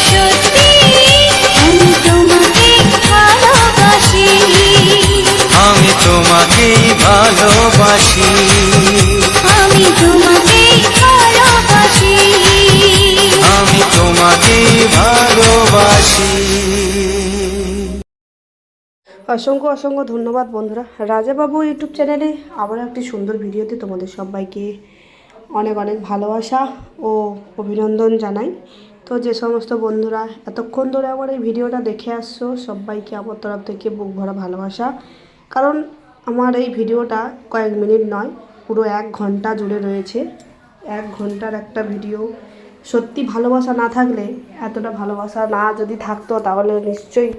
সত্যি আমি তোমাকে ভালোবাসি, আমি তোমাকেই ভালোবাসি, আমি তোমাকে ভালোবাসি। আমি তোমাকেই ভালোবাসি। অসংখ্য অসংখ্য ধন্যবাদ বন্ধুরা। রাজাবাবু ইউটিউব চ্যানেলে আবার একটি সুন্দর ভিডিওতে তোমাদের সবাইকে অনেক অনেক ভালোবাসা ও অভিনন্দন জানাই। তো যে সমস্ত বন্ধুরা এতক্ষণ ধরে আমার এই ভিডিওটা দেখে আসছো, সবাইকে আমার তরফ থেকে বুক ভরা ভালোবাসা। কারণ আমার এই ভিডিওটা কয়েক মিনিট নয়, পুরো 1 ঘন্টা জুড়ে রয়েছে। 1 ঘন্টার একটা ভিডিও। সত্যি ভালোবাসা না থাকলে, এতটা ভালোবাসা না যদি থাকতো, তাহলে নিশ্চয়ই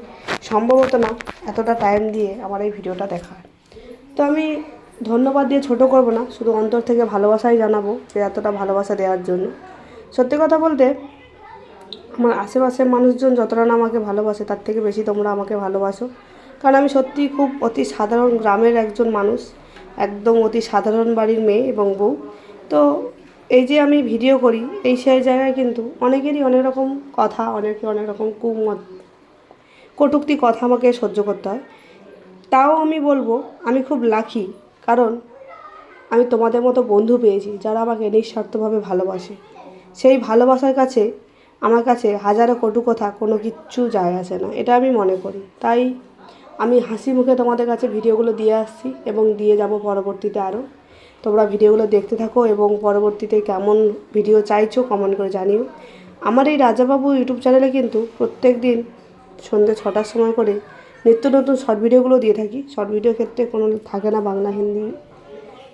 সম্ভবত না এতটা টাইম দিয়ে আমার এই ভিডিওটা দেখা। তো আমি ধন্যবাদ দিয়ে ছোট করব না, শুধু অন্তর থেকে ভালোবাসাই জানাবো যে এতটা ভালোবাসা দেওয়ার জন্য। সত্যি কথা বলতে, আমার আশেপাশের মানুষজন যতটা না আমাকে ভালোবাসে, তার থেকে বেশি তোমরা আমাকে ভালোবাসো। কারণ আমি সত্যি খুব অতি সাধারণ গ্রামের একজন মানুষ, একদম অতি সাধারণ বাড়ির মেয়ে এবং বউ। তো এই যে আমি ভিডিও করি, এই সেই জায়গায় কিন্তু অনেকেরই অনেক রকম কথা, অনেকে অনেক রকম কটূক্তি কথা আমাকে সহ্য করতে হয়। তাও আমি বলবো আমি খুব লাকি, কারণ আমি তোমাদের মতো বন্ধু পেয়েছি যারা আমাকে নিঃস্বার্থভাবে ভালোবাসে। সেই ভালোবাসার কাছে আমার কাছে হাজারো কটু কথা কোনো কিচ্ছু যায় আসে না, এটা আমি মনে করি। তাই আমি হাসি মুখে তোমাদের কাছে ভিডিওগুলো দিয়ে আসছি এবং দিয়ে যাব পরবর্তীতে আরও। তোমরা ভিডিওগুলো দেখতে থাকো এবং পরবর্তীতে কেমন ভিডিও চাইছো কমেন্ট করে জানিও। আমার এই রাজাবাবু ইউটিউব চ্যানেলে কিন্তু প্রত্যেক দিন সন্ধ্যে 6টার সময় করে নিত্য নতুন শর্ট ভিডিওগুলো দিয়ে থাকি। শর্ট ভিডিও ক্ষেত্রে কোনো থাকে না বাংলা হিন্দি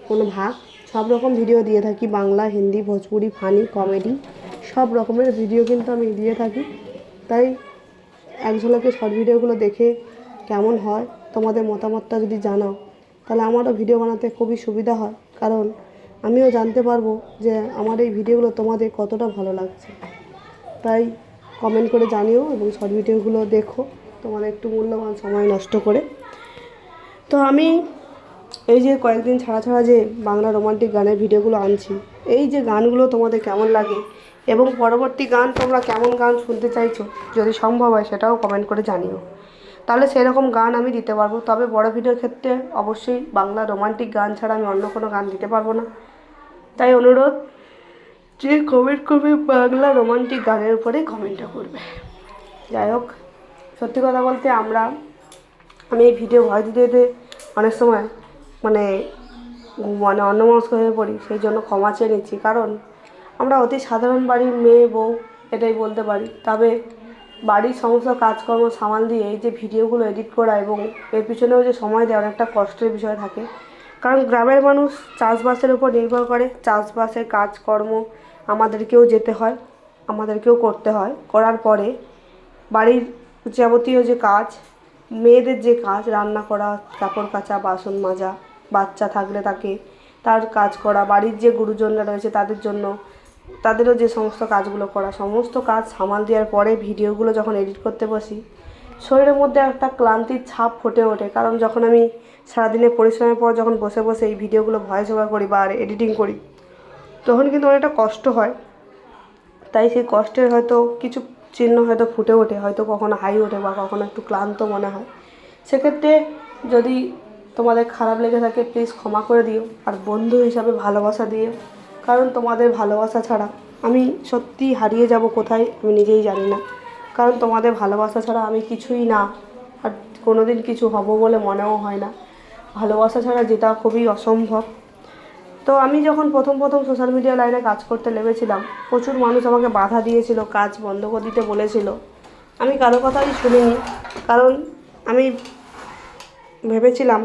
কোনো ভাগ, সব রকম ভিডিও দিয়ে থাকি, বাংলা হিন্দি ভোজপুরি ফানি কমেডি সব রকমের ভিডিও কিন্তু আমি দিয়ে থাকি। তাই এক ঝলকে শর্ট ভিডিওগুলো দেখে কেমন হয় তোমাদের মতামতটা যদি জানাও, তাহলে আমারও ভিডিও বানাতে খুবই সুবিধা হয়। কারণ আমিও জানতে পারবো যে আমার এই ভিডিওগুলো তোমাদের কতটা ভালো লাগছে। তাই কমেন্ট করে জানিও এবং শর্ট ভিডিওগুলো দেখো তোমাদের একটু মূল্যবান সময় নষ্ট করে। তো আমি এই যে কয়েকদিন ছাড়া ছাড়া যে বাংলা রোমান্টিক গানের ভিডিওগুলো আনছি, এই যে গানগুলো তোমাদের কেমন লাগে এবং পরবর্তী গান তোমরা কেমন গান শুনতে চাইছো, যদি সম্ভব হয় সেটাও কমেন্ট করে জানিও। তাহলে সেরকম গান আমি দিতে পারবো। তবে বড় ভিডিওর ক্ষেত্রে অবশ্যই বাংলা রোমান্টিক গান ছাড়া আমি অন্য কোনো গান দিতে পারবো না। তাই অনুরোধ, যে কমেন্ট করবে বাংলা রোমান্টিক গানের উপরে কমেন্টটা করবে। যাই হোক, সত্যি কথা বলতে আমি এই ভিডিও ভয়েস দিতে অনেক সময় মানে অন্যমনস্ক হয়ে পড়ি, সেই জন্য ক্ষমা চেয়ে নিচ্ছি। কারণ আমরা অতি সাধারণ বাড়ির মেয়ে বউ, এটাই বলতে পারি। তবে বাড়ির সমস্ত কাজকর্ম সামাল দিয়ে এই যে ভিডিওগুলো এডিট করা এবং এর পিছনেও যে সময় দেওয়া অনেকটা কষ্টের বিষয় থাকে। কারণ গ্রামের মানুষ চাষবাসের উপর নির্ভর করে, চাষবাসের কাজকর্ম আমাদেরকেও যেতে হয়, আমাদেরকেও করতে হয়। করার পরে বাড়ির যাবতীয় যে কাজ, মেয়েদের যে কাজ, রান্না করা, কাপড় কাচা, বাসন মাজা, বাচ্চা থাকলে তার কাজ করা, বাড়ির যে গুরুজনরা রয়েছে তাদের জন্য তাদেরও যে সমস্ত কাজগুলো করা, সমস্ত কাজ সামাল দেওয়ার পরে ভিডিওগুলো যখন এডিট করতে বসি, শরীরের মধ্যে একটা ক্লান্তির ছাপ ফুটে ওঠে। কারণ যখন আমি সারাদিনের পরিশ্রমের পর যখন বসে বসে এই ভিডিওগুলো ভয়েস ওভার করি বা এডিটিং করি, তখন কিন্তু অনেকটা কষ্ট হয়। তাই সেই কষ্টের হয়তো কিছু চিহ্ন হয়তো ফুটে ওঠে, হয়তো কখনো হাই ওঠে বা কখনো একটু ক্লান্ত মনে হয়। সেক্ষেত্রে যদি তোমাদের খারাপ লেগে থাকে প্লিজ ক্ষমা করে দিও, আর বন্ধু হিসাবে ভালোবাসা দিয়ে কারণ তোমাদের ভালোবাসা ছাড়া আমি সত্যি হারিয়ে যাব কোথায় আমি নিজেই জানি না। কারণ তোমাদের ভালোবাসা ছাড়া আমি কিছুই না, আর কোনোদিন কিছু হব বলে মনেও হয় না। ভালোবাসা ছাড়া যেটা খুবই অসম্ভব। তো আমি যখন প্রথম সোশ্যাল মিডিয়া লাইনে কাজ করতে লেগেছিলাম, প্রচুর মানুষ আমাকে বাধা দিয়েছিল, কাজ বন্ধ করে দিতে বলেছিল। আমি কারো কথাই শুনিনি, কারণ আমি ভেবেছিলাম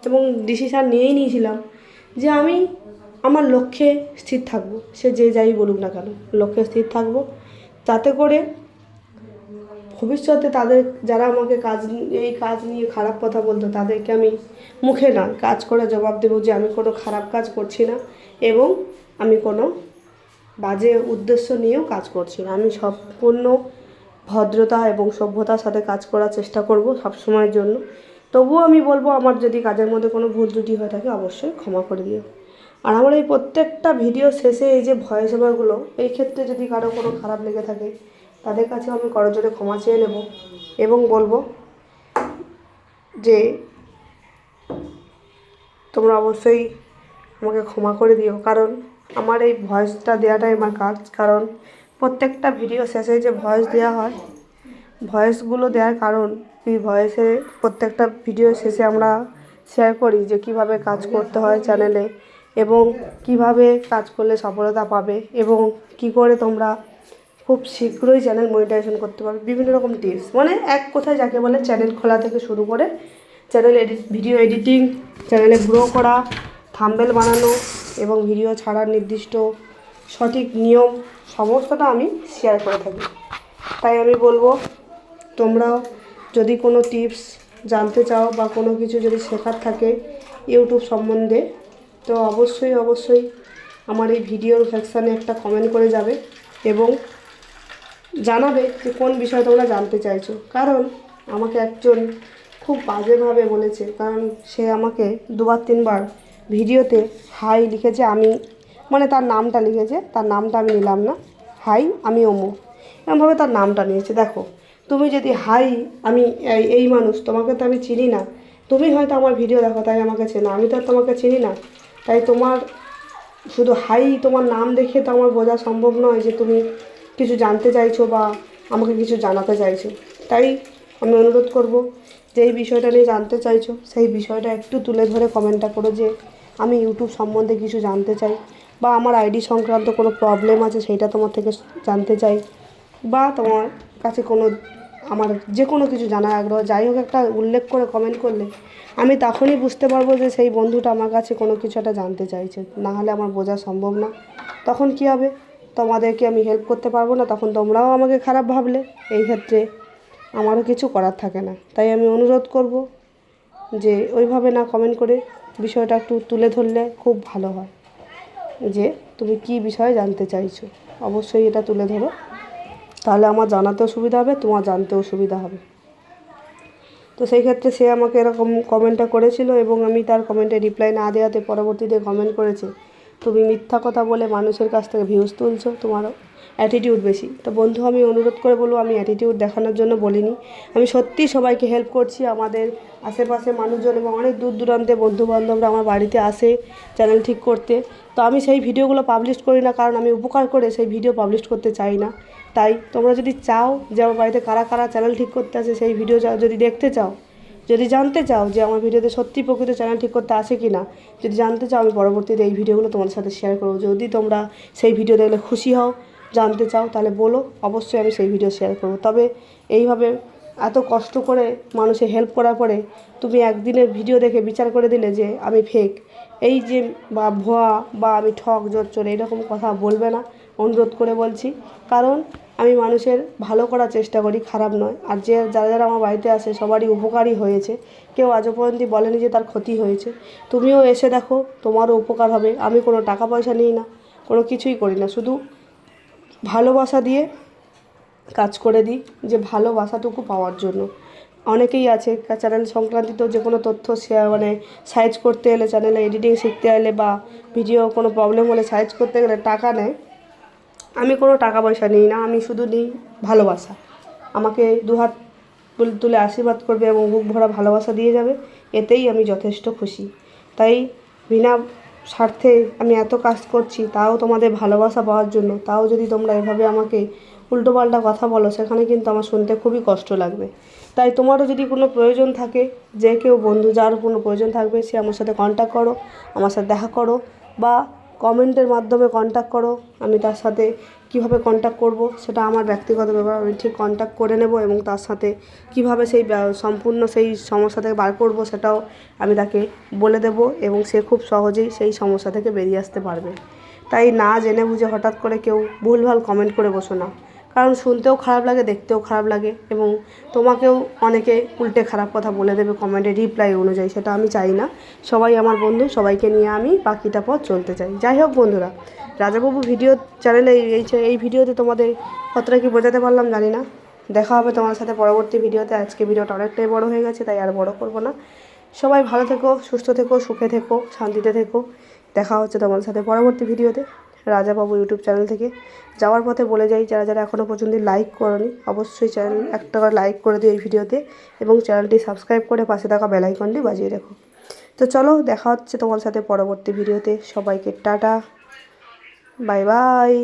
এবং ডিসিশান নিয়েই নিয়েছিলাম যে আমি আমার লক্ষ্যে স্থির থাকবো। সে যে যাই বলুক না কেন, লক্ষ্যে স্থির থাকবো, যাতে করে ভবিষ্যতে তাদের যারা আমাকে এই কাজ নিয়ে খারাপ কথা বলতো তাদেরকে আমি মুখে না কাজ করে জবাব দেবো যে আমি কোনো খারাপ কাজ করছি না এবং আমি কোনো বাজে উদ্দেশ্য নিয়েও কাজ করছি না। আমি সম্পূর্ণ ভদ্রতা এবং সভ্যতার সাথে কাজ করার চেষ্টা করব সবসময়ের জন্য। তবুও আমি বলবো, আমার যদি কাজের মধ্যে কোনো ভুল ত্রুটি হয়ে থাকে অবশ্যই ক্ষমা করে দিও। আর আমার এই প্রত্যেকটা ভিডিও শেষে এই যে ভয়েস ওভারগুলো, এই ক্ষেত্রে যদি কারো কোনো খারাপ লেগে থাকে তাদের কাছে আমি করজোড়ে ক্ষমা চেয়ে নেব এবং বলবো যে তোমরা অবশ্যই আমাকে ক্ষমা করে দিও। কারণ আমার এই ভয়েসটা দেওয়াটাই আমার কাজ। কারণ প্রত্যেকটা ভিডিও শেষে যে ভয়েস দেওয়া হয়, ভয়েসগুলো দেওয়ার কারণ এই ভয়েসে প্রত্যেকটা ভিডিও শেষে আমরা শেয়ার করি যে কিভাবে কাজ করতে হয় চ্যানেলে এবং কিভাবে কাজ করলে সফলতা পাবে এবং কি করে তোমরা খুব শীঘ্রই চ্যানেল মনিটাইজেশন করতে পারবে। বিভিন্ন রকম টিপস, মানে এক কথায় যাকে বলে চ্যানেল খোলা থেকে শুরু করে চ্যানেল ভিডিও এডিটিং, চ্যানেলে গ্রো করা, থাম্বনেল বানানো এবং ভিডিও ছাড়ার নির্দিষ্ট সঠিক নিয়ম সমস্তটা আমি শেয়ার করে থাকি। তাই আমি বলবো, তোমরাও যদি কোনো টিপস জানতে চাও বা কোনো কিছু যদি শেখার থাকে ইউটিউব সম্বন্ধে, তো অবশ্যই আমার এই ভিডিওর সেকশানে একটা কমেন্ট করে যাবে এবং জানাবে যে কোন বিষয়ে তোমরা জানতে চাইছো। কারণ আমাকে একজন খুব বাজেভাবে বলেছে, কারণ সে আমাকে 2-3বার ভিডিওতে হাই লিখেছে, আমি মানে তার নামটা লিখেছে, তার নামটা আমি নিলাম না, হাই আমি অমুক, এমনভাবে তার নামটা নিয়েছে। দেখো, তুমি যদি হাই আমি এই মানুষ, তোমাকে তো আমি চিনি না, তুমি হয়তো আমার ভিডিও দেখো তাই আমাকে চেনো, আমি তো আর তোমাকে চিনি না। তাই তোমার শুধু হাই তোমার নাম দেখে তো আমার বোঝা সম্ভব নয় যে তুমি কিছু জানতে চাইছো বা আমাকে কিছু জানাতে চাইছো। তাই আমি অনুরোধ করব যে এই বিষয়টা নিয়ে জানতে চাইছো সেই বিষয়টা একটু তুলে ধরে কমেন্টটা করো যে আমি ইউটিউব সম্বন্ধে কিছু জানতে চাই বা আমার আইডি সংক্রান্ত কোনো প্রবলেম আছে সেইটা তোমার থেকে জানতে চাই, বা তোমার কাছে কোনো আমার যে কোনো কিছু জানার আগ্রহ, যাই হোক একটা উল্লেখ করে কমেন্ট করলে আমি তখনই বুঝতে পারবো যে সেই বন্ধুটা আমার কাছে কোনো কিছু একটা জানতে চাইছে। না হলে আমার বোঝা সম্ভব না। তখন কী হবে, তোমাদেরকে আমি হেল্প করতে পারবো না, তখন তোমরাও আমাকে খারাপ ভাবলে, এই ক্ষেত্রে আমারও কিছু করার থাকে না। তাই আমি অনুরোধ করব যে ওইভাবে না কমেন্ট করে বিষয়টা একটু তুলে ধরলে খুব ভালো হয়, যে তুমি কী বিষয়ে জানতে চাইছো অবশ্যই এটা তুলে ধরো, তাহলে আমার জানাতেও সুবিধা হবে, তোমার জানতেও সুবিধা হবে। তো সেই ক্ষেত্রে সে আমাকে এরকম কমেন্টটা করেছিল এবং আমি তার কমেন্টে রিপ্লাই না দেওয়াতে পরবর্তীতে কমেন্ট করেছে, তুমি মিথ্যা কথা বলে মানুষের কাছ থেকে ভিউজ তুলছো, তোমার অ্যাটিটিউড বেশি। তো বন্ধু, আমি অনুরোধ করে বলবো, আমি অ্যাটিটিউড দেখানোর জন্য বলিনি, আমি সত্যিই সবাইকে হেল্প করছি। আমাদের আশেপাশে মানুষজন এবং অনেক দূর দূরান্তে বন্ধুবান্ধবরা আমার বাড়িতে আসে চ্যানেল ঠিক করতে। তো আমি সেই ভিডিওগুলো পাবলিশ করি না, কারণ আমি উপকার করে সেই ভিডিও পাবলিশ করতে চাই না। তাই তোমরা যদি চাও যে আমার বাড়িতে কারা কারা চ্যানেল ঠিক করতে আসে সেই ভিডিও যদি দেখতে চাও, যদি জানতে চাও যে আমার ভিডিওতে সত্যি প্রকৃত চ্যানেল ঠিক করতে আসে কি না, যদি জানতে চাও, আমি পরবর্তীতে এই ভিডিওগুলো তোমাদের সাথে শেয়ার করবো। যদি তোমরা সেই ভিডিও দেখলে খুশি হও, জানতে চাও, তাহলে বলো, অবশ্যই আমি সেই ভিডিও শেয়ার করবো। তবে এইভাবে এত কষ্ট করে মানুষের হেল্প করার পরে তুমি একদিনের ভিডিও দেখে বিচার করে দিলে যে আমি ফেক, এই যে বা ভুয়া বা আমি ঠক জোচ্চোর এরকম কথা বলবে না, অনুরোধ করে বলছি। কারণ আমি মানুষের ভালো করার চেষ্টা করি, খারাপ নয়। আর যারা যারা আমার বাড়িতে আসে সবারই উপকারই হয়েছে, কেউ আজও পর্যন্ত বলেনি যে তার ক্ষতি হয়েছে। তুমিও এসে দেখো, তোমারও উপকার হবে। আমি কোনো টাকা পয়সা নিই না, কোনো কিছুই করি না, শুধু ভালোবাসা দিয়ে কাজ করে দিই, যে ভালোবাসাটুকু পাওয়ার জন্য। অনেকেই আছে চ্যানেল সংক্রান্তিত যে কোনো তথ্য মানে সার্চ করতে এলে, চ্যানেলে এডিটিং শিখতে এলে বা ভিডিও কোনো প্রবলেম হলে সার্চ করতে গেলে টাকা নেয়। আমি কোনো টাকা পয়সা নিই না, আমি শুধু নিই ভালোবাসা। আমাকে দুহাত তুলে আশীর্বাদ করবে এবং বুক ভরা ভালোবাসা দিয়ে যাবে, এতেই আমি যথেষ্ট খুশি। তাই বিনা স্বার্থে আমি এত কাজ করছি, তাও তোমাদের ভালোবাসা পাওয়ার জন্য, তাও যদি তোমরা এভাবে আমাকে উল্টোপাল্টা কথা বলো, সেখানে কিন্তু আমার শুনতে খুবই কষ্ট লাগবে। তাই তোমারও যদি কোনো প্রয়োজন থাকে, যে কেউ বন্ধু যার কোনো প্রয়োজন থাকবে, সে আমার সাথে কন্ট্যাক্ট করো, আমার সাথে দেখা করো, বা কমেন্টের মাধ্যমে কন্ট্যাক্ট করো। আমি তার সাথে কিভাবে কন্ট্যাক্ট করব সেটা আমার ব্যক্তিগত ব্যাপার, আমি ঠিক কন্ট্যাক্ট করে নেব, এবং তার সাথে কিভাবে সেই সম্পূর্ণ সেই সমস্যা থেকে বার করব সেটাও আমি তাকে বলে দেব, এবং সে খুব সহজেই সেই সমস্যা থেকে বেরিয়ে আসতে পারবে। তাই না জেনে বুঝে হঠাৎ করে কেউ ভুলভাল কমেন্ট করে বসো না, কারণ শুনতেও খারাপ লাগে, দেখতেও খারাপ লাগে, এবং তোমাকেও অনেকে উল্টে খারাপ কথা বলে দেবে কমেন্টে রিপ্লাই অনুযায়ী, সেটা আমি চাই না। সবাই আমার বন্ধু, সবাইকে নিয়ে আমি বাকিটা পথ চলতে চাই। যাই হোক বন্ধুরা, রাজাবাবু ভিডিও চ্যানেলে এই ভিডিওতে তোমাদের কতটা কি বোঝাতে পারলাম জানি না। দেখা হবে তোমার সাথে পরবর্তী ভিডিওতে। আজকে ভিডিওটা অনেকটাই বড় হয়ে গেছে, তাই আর বড় করব না। সবাই ভালো থেকো, সুস্থ থেকো, সুখে থেকো, শান্তিতে থেকো। দেখা হচ্ছে তোমাদের সাথে পরবর্তী ভিডিওতে রাজাবাবু ইউটিউব চ্যানেল থেকে। যাওয়ার পথে বলে যাই, যারা যারা এখনও পর্যন্ত লাইক করোনি, অবশ্যই চ্যানেল একটা করে লাইক করে দিও এই ভিডিওতে, এবং চ্যানেলটি সাবস্ক্রাইব করে পাশে থাকা বেল আইকনটি বাজিয়ে রেখো। তো চলো, দেখা হচ্ছে তোমার সাথে পরবর্তী ভিডিওতে। সবাইকে টাটা, বাই বাই।